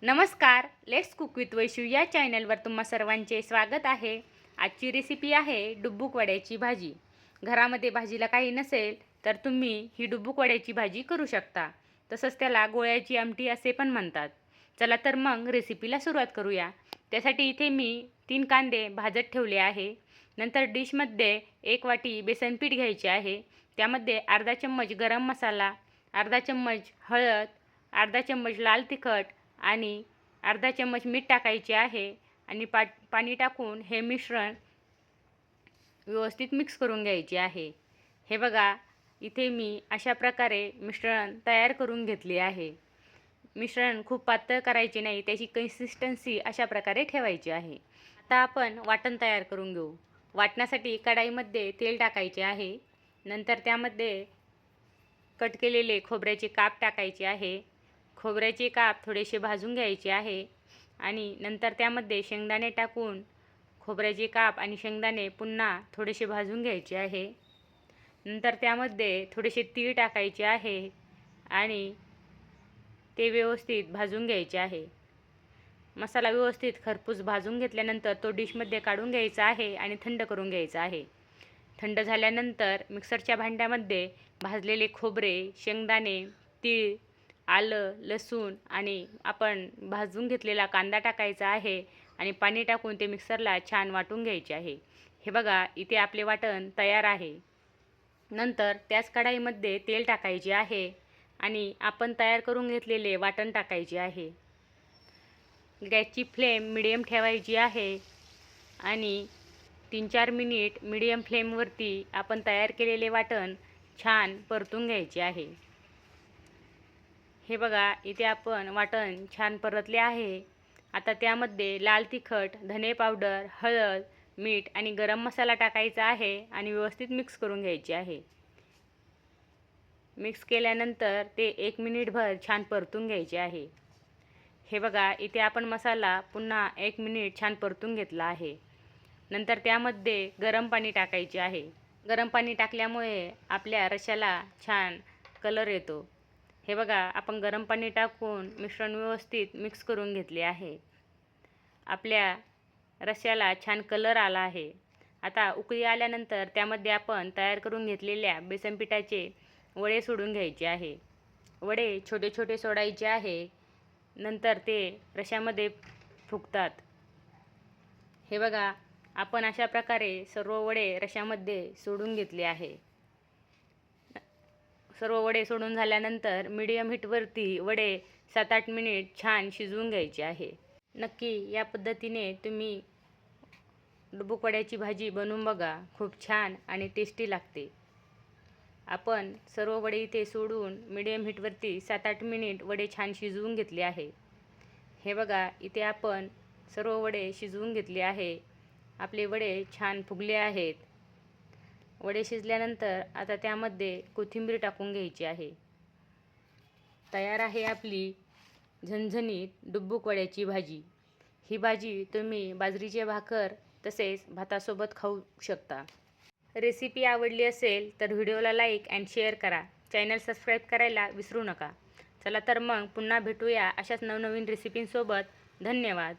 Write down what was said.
नमस्कार, let's cook with Vaishu या चॅनलवर तुम्हा सर्वांचे स्वागत आहे। आजची रेसिपी आहे डुब्बुक वड्याची भाजी। घरामध्ये भाजीला काही नसेल तर तुम्ही ही डुब्बुक वड्याची भाजी करू शकता। तसंच त्याला गोळ्याची आमटी असे पण म्हणतात। चला तर मग रेसिपीला सुरुवात करूया। त्यासाठी इथे मी 3 कांदे भाजत ठेवले आहे। नंतर डिशमध्ये 1 वाटी बेसन पीठ घ्यायचे आहे। त्यामध्ये अर्धा चम्मच गरम मसाला, अर्धा चम्मच हळद, अर्धा चम्मच लाल तिखट आणि अर्धा चम्मच मीठ टाकायचे आहे आणि पाणी टाकून हे मिश्रण व्यवस्थित मिक्स करून घ्यायचे आहे। हे बघा, इथे मी अशा प्रकारे मिश्रण तयार करून घेतले आहे। मिश्रण खूप पातळ करायचे नाही, त्याची कन्सिस्टन्सी अशा प्रकारे ठेवायची आहे। आता आपण वाटण तयार करून घेऊ। वाटण्यासाठी कढाईमध्ये तेल टाकायचे आहे। नंतर त्यामध्ये कट केलेले खोबऱ्याचे काप टाकायचे आहे। खोबऱ्याचे काप थोडेसे भाजून घ्यायचे आहे आणि नंतर त्यामध्ये शेंगदाणे टाकून खोबऱ्याचे काप आणि शेंगदाणे पुन्हा थोडेसे भाजून घ्यायचे आहे। नंतर त्यामध्ये थोडेसे तीळ टाकायचे आहे आणि ते व्यवस्थित भाजून घ्यायचे आहे। मसाला व्यवस्थित खरपूस भाजून घेतल्यानंतर तो डिशमध्ये काढून घ्यायचा आहे आणि थंड करून घ्यायचा आहे। थंड झाल्यानंतर मिक्सरच्या भांड्यामध्ये भाजलेले खोबरे, शेंगदाणे, तीळ, आलं, लसूण आणि आपण भाजून घेतलेला कांदा टाकायचा आहे आणि पाणी टाकून ते मिक्सरला छान वाटून घ्यायचे आहे। हे बघा, इथे आपले वाटण तयार आहे। नंतर त्याच कढाईमध्ये तेल टाकायचे आहे आणि आपण तयार करून घेतलेले वाटण टाकायचे आहे। गॅसची फ्लेम मिडियम ठेवायची आहे आणि 3-4 मिनिट मिडियम फ्लेमवरती आपण तयार केलेले वाटण छान परतून घ्यायचे आहे। हे बघा, इथे आपण वाटण छान परतले आहे। आता त्यामध्ये लाल तिखट, धने पावडर, हळद, मीठ आणि गरम मसाला टाकायचा आहे आणि व्यवस्थित मिक्स करून घ्यायचे आहे। मिक्स केल्यानंतर ते 1 मिनिटभर छान परतून घ्यायचे आहे। हे बघा, इथे आपण मसाला पुन्हा 1 मिनिट छान परतून घेतला आहे। नंतर त्यामध्ये गरम पाणी टाकायचे आहे। गरम पाणी टाकल्यामुळे आपल्या रश्श्याला छान कलर येतो। हे बघा, आपण गरम पाणी टाकून मिश्रण व्यवस्थित मिक्स करून घेतले आहे। आपल्या रश्श्याला छान कलर आला आहे। आता उकळी आल्यानंतर त्यामध्ये आपण तयार करून घेतलेल्या बेसन पिठाचे वडे सोडून घ्यायचे आहे। वडे छोटे छोटे सोडायचे आहे, नंतर ते रश्श्यामध्ये फुगतात। हे बघा, आपण अशा प्रकारे सर्व वडे रश्श्यामध्ये सोडून घेतले आहे। सर्व वडे सोडून झाल्यानंतर मीडियम हीटवरती वडे 7-8 मिनिट छान शिजवून घ्यायचे आहे। नक्की या पद्धतीने तुम्ही डुब्बुक वड्याची भाजी बनवून बघा, खूप छान आणि टेस्टी लागते। आपण सर्व वडे इथे सोडून मीडियम हीटवरती 7-8 मिनिट वडे छान शिजवून घेतले आहे। हे बघा, इथे आपण सर्व वडे शिजवून घेतले आहे। आपले वडे छान फुगले आहेत। वडे शिजल्यानंतर आता त्यामध्ये कोथिंबीर टाकून घ्यायची आहे। तयार आहे आपली झणझणीत डुब्बुक वड्याची भाजी। ही भाजी तुम्ही बाजरीचे भाकर तसेच भातासोबत खाऊ शकता। रेसिपी आवडली असेल तर व्हिडिओला लाईक अँड शेअर करा। चॅनल सबस्क्राईब करायला विसरू नका। चला तर मग पुन्हा भेटूया अशाच नवनवीन रेसिपींसोबत। धन्यवाद।